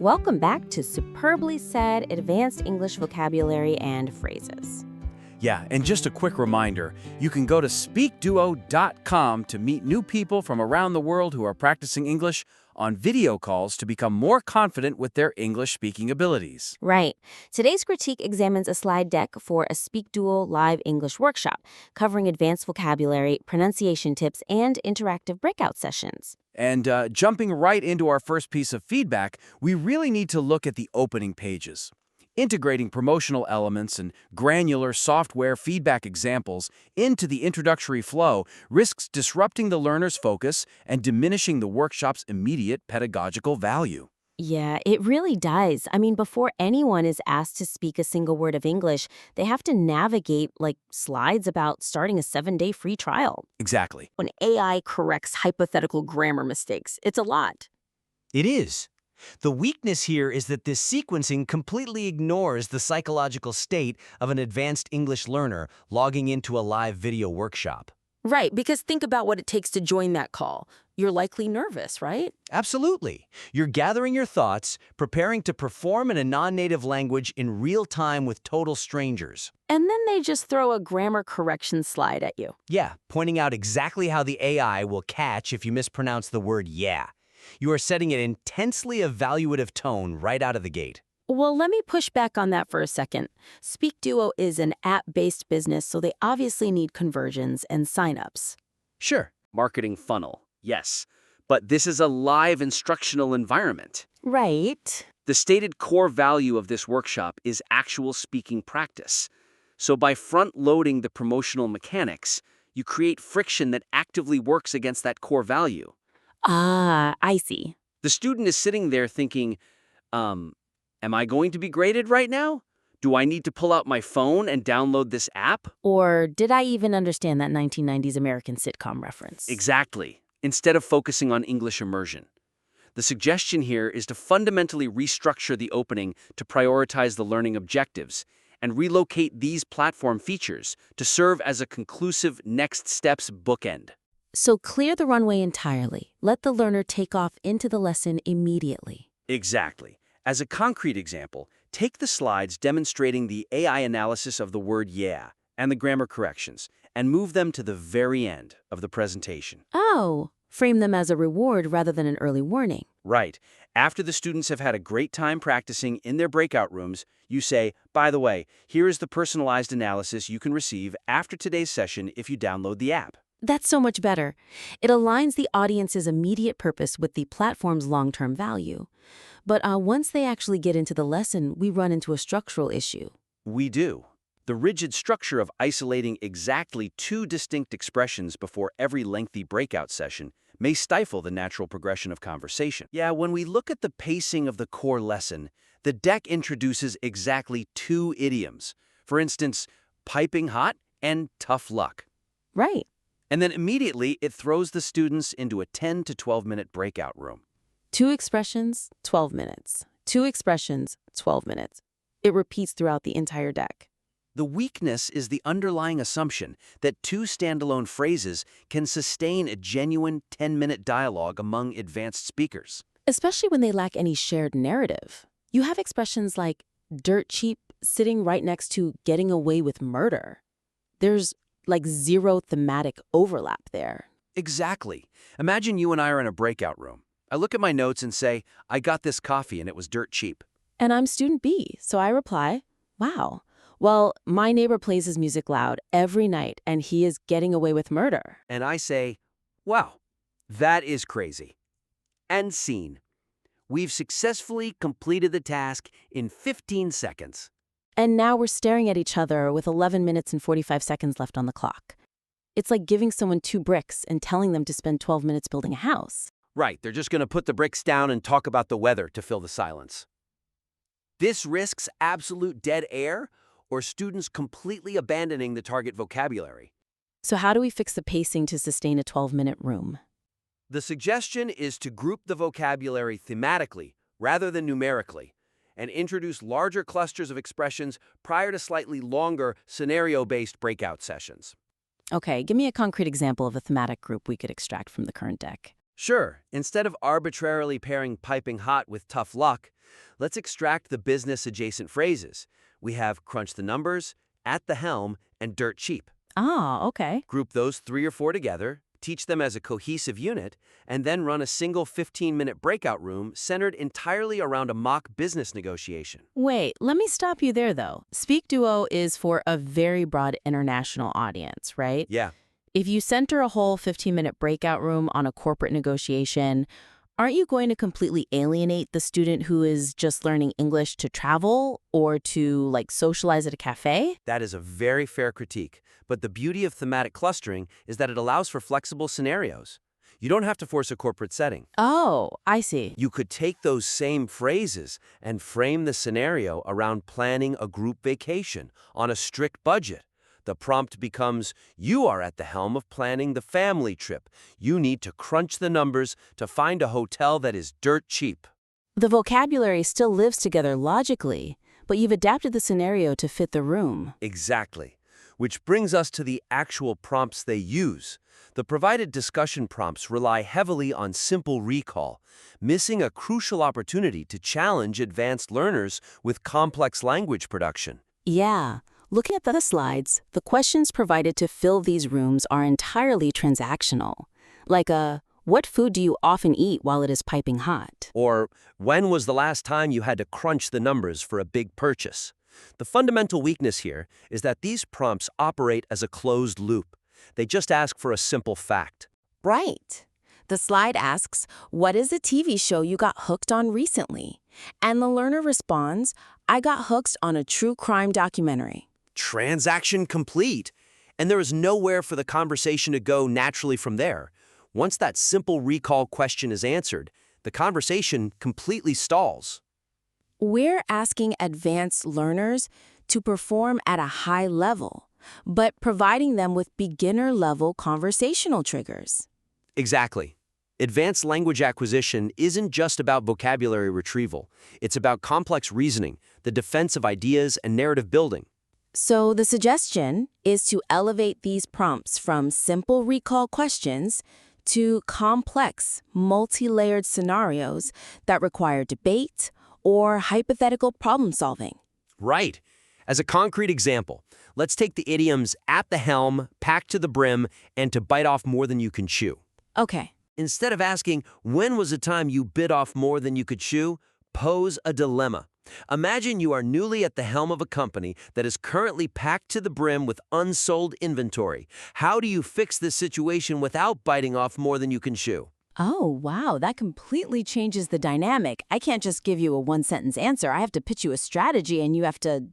Welcome back to Superbly Said Advanced English Vocabulary and Phrases. Yeah, and just a quick reminder, you can go to SpeakDuo.com to meet new people from around the world who are practicing English on video calls to become more confident with their English speaking abilities. Right. Today's critique examines a slide deck for a SpeakDuo live English workshop covering advanced vocabulary, pronunciation tips, and interactive breakout sessions. And jumping right into our first piece of feedback, we really need to look at the opening pages. Integrating promotional elements and granular software feedback examples into the introductory flow risks disrupting the learner's focus and diminishing the workshop's immediate pedagogical value. Yeah, it really does. I mean, before anyone is asked to speak a single word of English, they have to navigate, slides about starting a 7-day free trial. Exactly. When AI corrects hypothetical grammar mistakes, it's a lot. It is. The weakness here is that this sequencing completely ignores the psychological state of an advanced English learner logging into a live video workshop. Right, because think about what it takes to join that call. You're likely nervous, right? Absolutely. You're gathering your thoughts, preparing to perform in a non-native language in real time with total strangers. And then they just throw a grammar correction slide at you. Yeah, pointing out exactly how the AI will catch if you mispronounce the word yeah. You are setting an intensely evaluative tone right out of the gate. Well, let me push back on that for a second. SpeakDuo is an app-based business, so they obviously need conversions and signups. Sure. Marketing funnel, yes. But this is a live instructional environment. Right. The stated core value of this workshop is actual speaking practice. So by front-loading the promotional mechanics, you create friction that actively works against that core value. Ah, I see. The student is sitting there thinking, am I going to be graded right now? Do I need to pull out my phone and download this app? Or did I even understand that 1990s American sitcom reference? Exactly, instead of focusing on English immersion. The suggestion here is to fundamentally restructure the opening to prioritize the learning objectives and relocate these platform features to serve as a conclusive next steps bookend. So clear the runway entirely. Let the learner take off into the lesson immediately. Exactly. As a concrete example, take the slides demonstrating the AI analysis of the word yeah and the grammar corrections and move them to the very end of the presentation. Oh, frame them as a reward rather than an early warning. Right. After the students have had a great time practicing in their breakout rooms, you say, by the way, here is the personalized analysis you can receive after today's session if you download the app. That's so much better. It aligns the audience's immediate purpose with the platform's long-term value. But once they actually get into the lesson, we run into a structural issue. We do. The rigid structure of isolating exactly 2 distinct expressions before every lengthy breakout session may stifle the natural progression of conversation. Yeah, when we look at the pacing of the core lesson, the deck introduces exactly 2 idioms. For instance, piping hot and tough luck. Right. And then immediately it throws the students into a 10 to 12-minute breakout room. 2 expressions, 12 minutes. 2 expressions, 12 minutes. It repeats throughout the entire deck. The weakness is the underlying assumption that 2 standalone phrases can sustain a genuine 10-minute dialogue among advanced speakers. Especially when they lack any shared narrative. You have expressions like dirt cheap sitting right next to getting away with murder. There's zero thematic overlap there. Exactly. Imagine you and I are in a breakout room. I look at my notes and say, I got this coffee and it was dirt cheap. And I'm student B, so I reply, wow. Well, my neighbor plays his music loud every night and he is getting away with murder. And I say, wow, that is crazy. And scene. We've successfully completed the task in 15 seconds. And now we're staring at each other with 11 minutes and 45 seconds left on the clock. It's like giving someone 2 bricks and telling them to spend 12 minutes building a house. Right, they're just going to put the bricks down and talk about the weather to fill the silence. This risks absolute dead air or students completely abandoning the target vocabulary. So how do we fix the pacing to sustain a 12-minute room? The suggestion is to group the vocabulary thematically rather than numerically, and introduce larger clusters of expressions prior to slightly longer scenario-based breakout sessions. Okay, give me a concrete example of a thematic group we could extract from the current deck. Sure, instead of arbitrarily pairing piping hot with tough luck, Let's extract the business-adjacent phrases. We have crunch the numbers, at the helm, and dirt cheap. Ah, okay. Group those 3 or 4 together, teach them as a cohesive unit, and then run a single 15-minute breakout room centered entirely around a mock business negotiation. Wait, let me stop you there, though. SpeakDuo is for a very broad international audience, right? Yeah, If you center a whole 15-minute breakout room on a corporate negotiation, aren't you going to completely alienate the student who is just learning English to travel or to, like, socialize at a cafe? that is a very fair critique. But the beauty of thematic clustering is that it allows for flexible scenarios. You don't have to force a corporate setting. Oh, I see. You could take those same phrases and frame the scenario around planning a group vacation on a strict budget. The prompt becomes, you are at the helm of planning the family trip. You need to crunch the numbers to find a hotel that is dirt cheap. The vocabulary still lives together logically, but you've adapted the scenario to fit the room. Exactly. Which brings us to the actual prompts they use. The provided discussion prompts rely heavily on simple recall, missing a crucial opportunity to challenge advanced learners with complex language production. Yeah. Looking at the slides, the questions provided to fill these rooms are entirely transactional. Like what food do you often eat while it is piping hot? Or, when was the last time you had to crunch the numbers for a big purchase? The fundamental weakness here is that these prompts operate as a closed loop. They just ask for a simple fact. Right. The slide asks, what is a TV show you got hooked on recently? And the learner responds, I got hooked on a true crime documentary. Transaction complete. And there is nowhere for the conversation to go naturally from there. Once that simple recall question is answered, the conversation completely stalls. We're asking advanced learners to perform at a high level, but providing them with beginner-level conversational triggers. Exactly. Advanced language acquisition isn't just about vocabulary retrieval. It's about complex reasoning, the defense of ideas, and narrative building. So the suggestion is to elevate these prompts from simple recall questions to complex, multi-layered scenarios that require debate or hypothetical problem solving. Right. As a concrete example, let's take the idioms at the helm, packed to the brim, and to bite off more than you can chew. Okay. Instead of asking, when was the time you bit off more than you could chew, pose a dilemma. Imagine you are newly at the helm of a company that is currently packed to the brim with unsold inventory. How do you fix this situation without biting off more than you can chew? Oh, wow, that completely changes the dynamic. I can't just give you a one-sentence answer. I have to pitch you a strategy and you have to,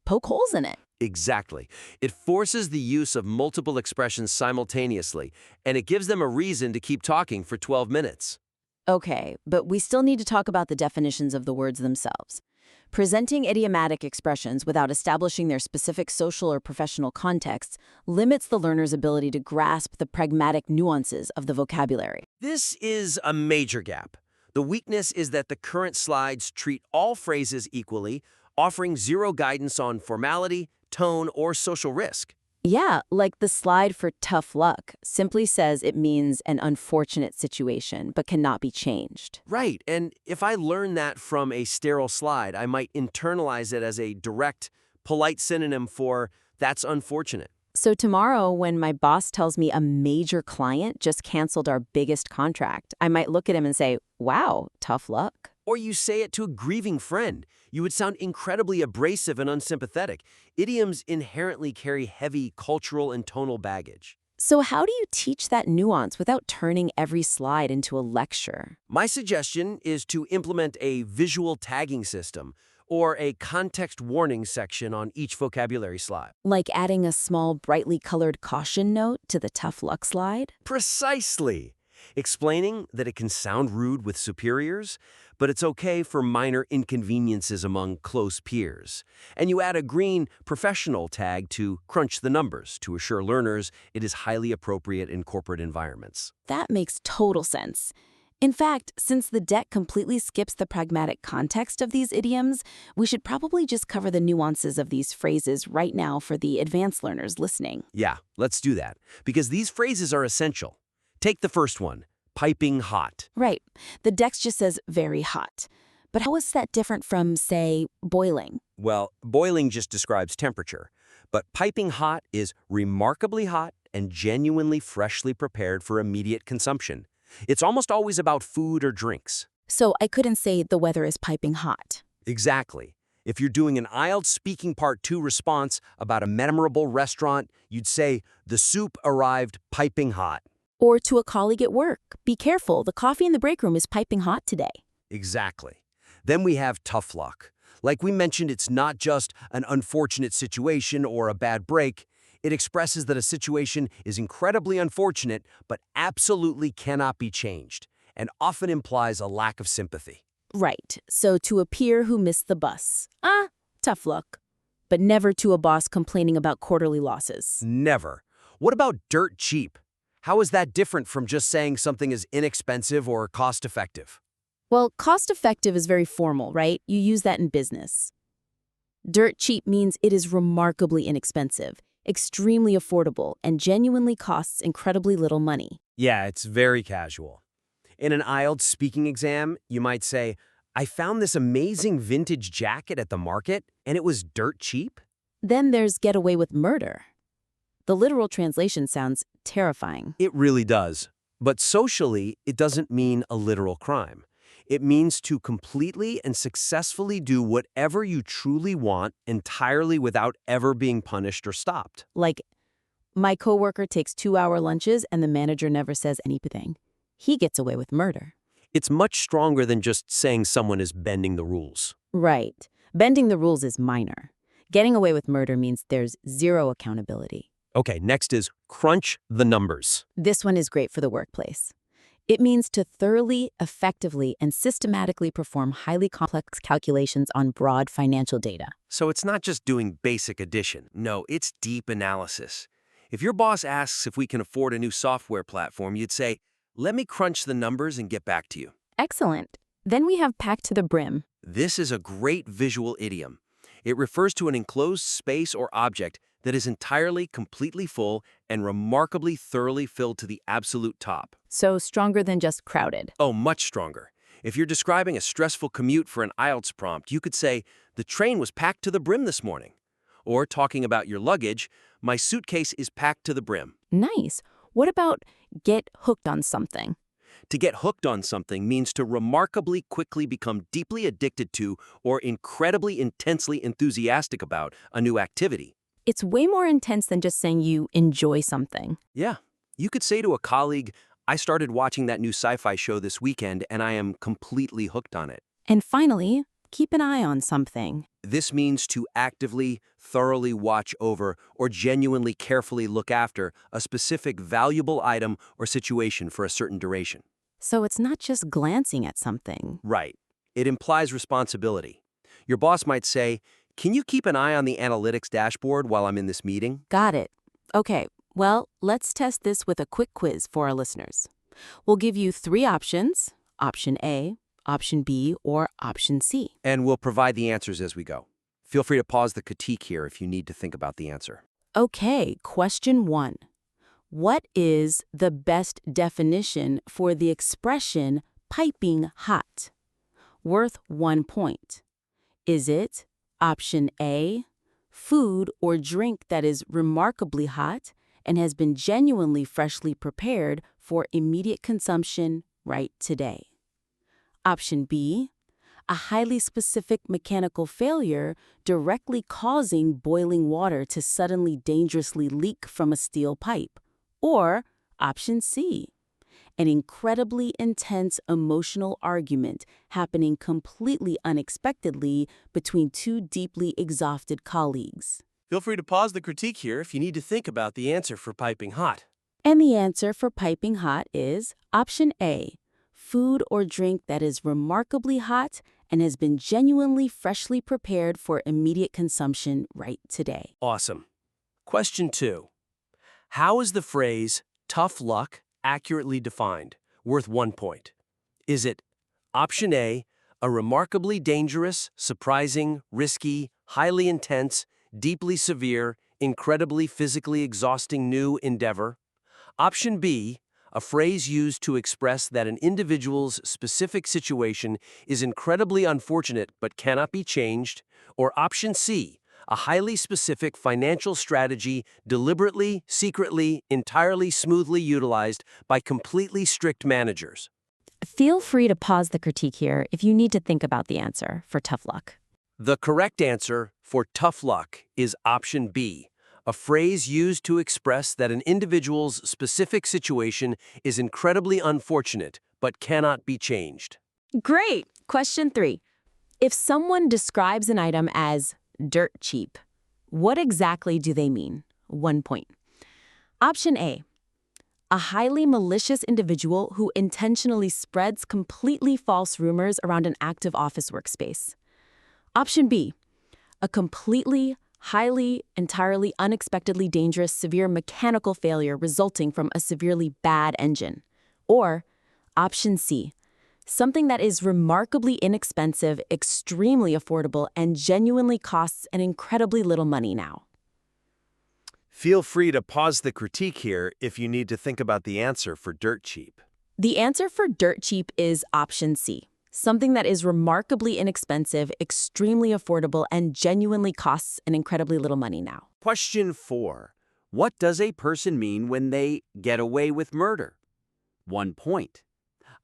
poke holes in it. Exactly. It forces the use of multiple expressions simultaneously, and it gives them a reason to keep talking for 12 minutes. Okay, but we still need to talk about the definitions of the words themselves. Presenting idiomatic expressions without establishing their specific social or professional contexts limits the learner's ability to grasp the pragmatic nuances of the vocabulary. This is a major gap. The weakness is that the current slides treat all phrases equally, offering zero guidance on formality, tone, or social risk. Yeah, like the slide for tough luck simply says it means an unfortunate situation, but cannot be changed. Right, and if I learn that from a sterile slide, I might internalize it as a direct, polite synonym for that's unfortunate. So tomorrow, when my boss tells me a major client just canceled our biggest contract, I might look at him and say, wow, tough luck. Or you say it to a grieving friend. You would sound incredibly abrasive and unsympathetic. Idioms inherently carry heavy cultural and tonal baggage. So how do you teach that nuance without turning every slide into a lecture? My suggestion is to implement a visual tagging system or a context warning section on each vocabulary slide. Like adding a small, brightly colored caution note to the tough luck slide? Precisely. Explaining that it can sound rude with superiors, but it's okay for minor inconveniences among close peers. And you add a green professional tag to crunch the numbers to assure learners it is highly appropriate in corporate environments. That makes total sense. In fact, since the deck completely skips the pragmatic context of these idioms, we should probably just cover the nuances of these phrases right now for the advanced learners listening. Yeah, let's do that, because these phrases are essential. Take the first one, piping hot. Right. The deck just says very hot. But how is that different from, say, boiling? Well, boiling just describes temperature, but piping hot is remarkably hot and genuinely freshly prepared for immediate consumption. It's almost always about food or drinks. So I couldn't say the weather is piping hot. Exactly. If you're doing an IELTS Speaking Part 2 response about a memorable restaurant, you'd say, "The soup arrived piping hot." Or to a colleague at work, be careful, the coffee in the break room is piping hot today. Exactly. Then we have tough luck. Like we mentioned, it's not just an unfortunate situation or a bad break. It expresses that a situation is incredibly unfortunate, but absolutely cannot be changed, and often implies a lack of sympathy. Right, so to a peer who missed the bus. Tough luck. But never to a boss complaining about quarterly losses. Never. What about dirt cheap? How is that different from just saying something is inexpensive or cost-effective? Well, cost-effective is very formal, right? You use that in business. Dirt cheap means it is remarkably inexpensive, extremely affordable, and genuinely costs incredibly little money. Yeah, it's very casual. In an IELTS speaking exam, you might say, "I found this amazing vintage jacket at the market, and it was dirt cheap." Then there's get away with murder. The literal translation sounds terrifying. It really does. But socially, it doesn't mean a literal crime. It means to completely and successfully do whatever you truly want entirely without ever being punished or stopped. Like, my coworker takes 2-hour lunches and the manager never says anything. He gets away with murder. It's much stronger than just saying someone is bending the rules. Right. Bending the rules is minor. Getting away with murder means there's zero accountability. Okay, next is crunch the numbers. This one is great for the workplace. It means to thoroughly, effectively, and systematically perform highly complex calculations on broad financial data. So it's not just doing basic addition. No, it's deep analysis. If your boss asks if we can afford a new software platform, you'd say, "Let me crunch the numbers and get back to you." Excellent. Then we have packed to the brim. This is a great visual idiom. It refers to an enclosed space or object that is entirely, completely full and remarkably thoroughly filled to the absolute top. So stronger than just crowded. Oh, much stronger. If you're describing a stressful commute for an IELTS prompt, you could say, "The train was packed to the brim this morning." Or talking about your luggage, "My suitcase is packed to the brim." Nice. What about get hooked on something? To get hooked on something means to remarkably quickly become deeply addicted to or incredibly intensely enthusiastic about a new activity. It's way more intense than just saying you enjoy something. Yeah. You could say to a colleague, "I started watching that new sci-fi show this weekend and I am completely hooked on it." And finally, keep an eye on something. This means to actively, thoroughly watch over or genuinely carefully look after a specific valuable item or situation for a certain duration. So it's not just glancing at something. Right. It implies responsibility. Your boss might say, "Can you keep an eye on the analytics dashboard while I'm in this meeting?" Got it. Okay, well, let's test this with a quick quiz for our listeners. We'll give you 3 options, option A, option B, or option C. And we'll provide the answers as we go. Feel free to pause the critique here if you need to think about the answer. Okay, question 1. What is the best definition for the expression piping hot? Worth 1 point. Is it option A, food or drink that is remarkably hot and has been genuinely freshly prepared for immediate consumption right today? Option B, a highly specific mechanical failure directly causing boiling water to suddenly dangerously leak from a steel pipe. Or option C, an incredibly intense emotional argument happening completely unexpectedly between 2 deeply exhausted colleagues. Feel free to pause the critique here if you need to think about the answer for piping hot. And the answer for piping hot is option A, food or drink that is remarkably hot and has been genuinely freshly prepared for immediate consumption right today. Awesome. Question 2. How is the phrase tough luck accurately defined? Worth 1 point. Is it option A, a remarkably dangerous, surprising, risky, highly intense, deeply severe, incredibly physically exhausting new endeavor? Option B, a phrase used to express that an individual's specific situation is incredibly unfortunate but cannot be changed. Or option C, a highly specific financial strategy deliberately, secretly, entirely smoothly utilized by completely strict managers. Feel free to pause the critique here if you need to think about the answer for tough luck. The correct answer for tough luck is option B, a phrase used to express that an individual's specific situation is incredibly unfortunate but cannot be changed. Great! Question 3. If someone describes an item as dirt cheap, what exactly do they mean? 1 point. Option A. A highly malicious individual who intentionally spreads completely false rumors around an active office workspace. Option B. A completely, highly, entirely unexpectedly dangerous severe mechanical failure resulting from a severely bad engine. Or option C. Something that is remarkably inexpensive, extremely affordable, and genuinely costs an incredibly little money now. Feel free to pause the critique here if you need to think about the answer for dirt cheap. The answer for dirt cheap is option C. Something that is remarkably inexpensive, extremely affordable, and genuinely costs an incredibly little money now. Question 4. What does a person mean when they get away with murder? 1 point.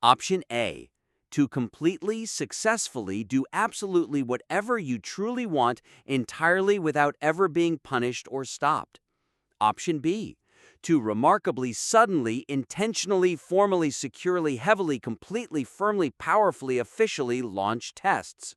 Option A. To completely, successfully do absolutely whatever you truly want entirely without ever being punished or stopped. Option B. To remarkably, suddenly, intentionally, formally, securely, heavily, completely, firmly, powerfully, officially launch tests.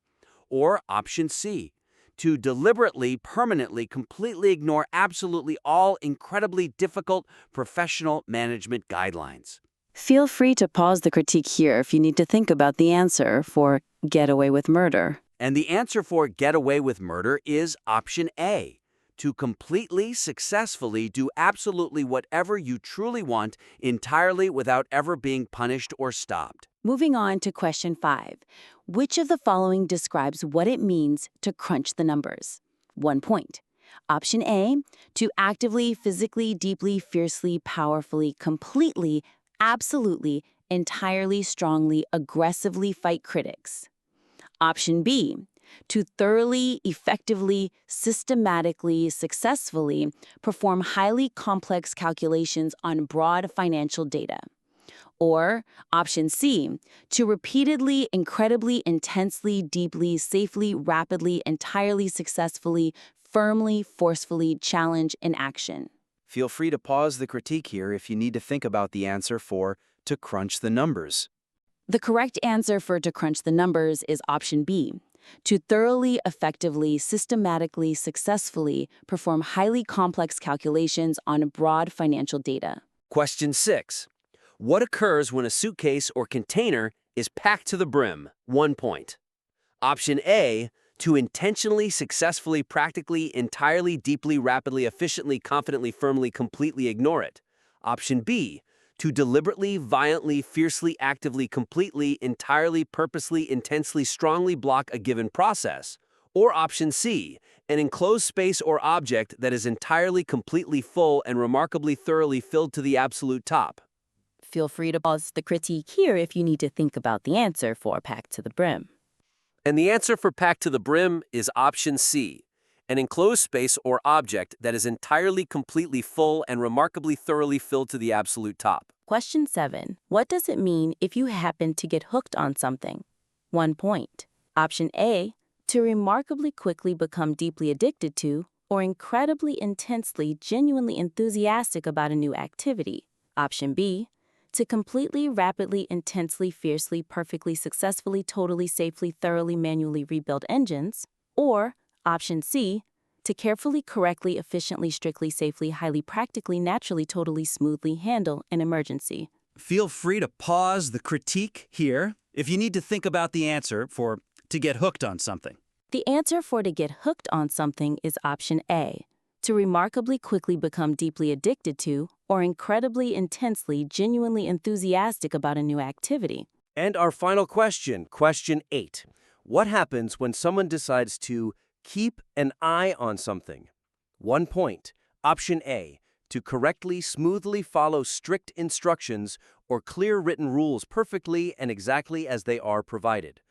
Or option C. To deliberately, permanently, completely ignore absolutely all incredibly difficult professional management guidelines. Feel free to pause the critique here if you need to think about the answer for get away with murder. And the answer for get away with murder is option A. To completely, successfully do absolutely whatever you truly want entirely without ever being punished or stopped. Moving on to question 5. Which of the following describes what it means to crunch the numbers? 1 point. Option A, to actively, physically, deeply, fiercely, powerfully, completely, absolutely, entirely, strongly, aggressively fight critics. Option B, to thoroughly, effectively, systematically, successfully perform highly complex calculations on broad financial data. Or option C, to repeatedly, incredibly, intensely, deeply, safely, rapidly, entirely, successfully, firmly, forcefully challenge in action. Feel free to pause the critique here if you need to think about the answer for to crunch the numbers. The correct answer for to crunch the numbers is option B, to thoroughly, effectively, systematically, successfully perform highly complex calculations on broad financial data. Question 6. What occurs when a suitcase or container is packed to the brim? 1 point. Option A, to intentionally, successfully, practically, entirely, deeply, rapidly, efficiently, confidently, firmly, completely ignore it. Option B, to deliberately, violently, fiercely, actively, completely, entirely, purposely, intensely, strongly block a given process. Or option C, an enclosed space or object that is entirely, completely full and remarkably thoroughly filled to the absolute top. Feel free to pause the critique here if you need to think about the answer for packed to the brim. And the answer for packed to the brim is option C, an enclosed space or object that is entirely, completely full and remarkably thoroughly filled to the absolute top. Question 7. What does it mean if you happen to get hooked on something? 1 point. Option A, to remarkably quickly become deeply addicted to or incredibly intensely, genuinely enthusiastic about a new activity. Option B, to completely, rapidly, intensely, fiercely, perfectly, successfully, totally, safely, thoroughly, manually rebuild engines. Or option C, to carefully, correctly, efficiently, strictly, safely, highly practically, naturally, totally, smoothly handle an emergency. Feel free to pause the critique here if you need to think about the answer for to get hooked on something. The answer for to get hooked on something is option A, to remarkably quickly become deeply addicted to or incredibly intensely, genuinely enthusiastic about a new activity. And our final question, question 8. What happens when someone decides to keep an eye on something? 1 point. Option A, to correctly, smoothly follow strict instructions or clear written rules perfectly and exactly as they are provided.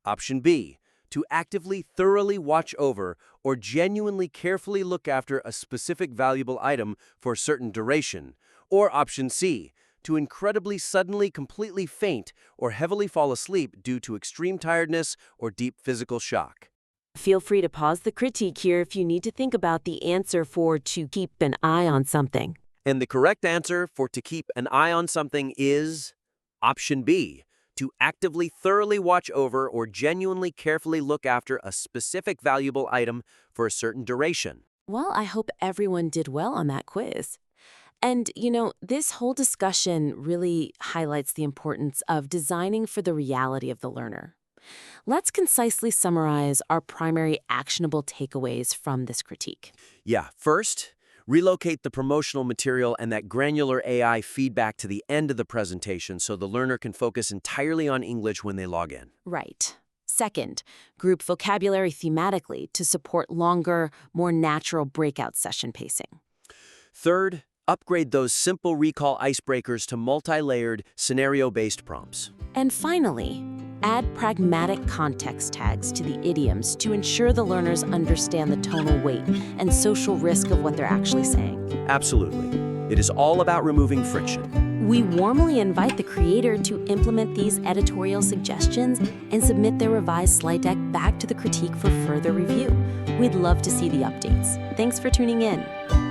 Option B, to actively, thoroughly watch over or genuinely carefully look after a specific valuable item for a certain duration. Or option C, to incredibly suddenly completely faint or heavily fall asleep due to extreme tiredness or deep physical shock. Feel free to pause the critique here if you need to think about the answer for to keep an eye on something. And the correct answer for to keep an eye on something is option B, to actively, thoroughly watch over or genuinely carefully look after a specific valuable item for a certain duration. Well, I hope everyone did well on that quiz. And, this whole discussion really highlights the importance of designing for the reality of the learner. Let's concisely summarize our primary actionable takeaways from this critique. Yeah, first, relocate the promotional material and that granular AI feedback to the end of the presentation so the learner can focus entirely on English when they log in. Right. Second, group vocabulary thematically to support longer, more natural breakout session pacing. Third, upgrade those simple recall icebreakers to multi-layered, scenario-based prompts. And finally, add pragmatic context tags to the idioms to ensure the learners understand the tonal weight and social risk of what they're actually saying. Absolutely. It is all about removing friction. We warmly invite the creator to implement these editorial suggestions and submit their revised slide deck back to the critique for further review. We'd love to see the updates. Thanks for tuning in.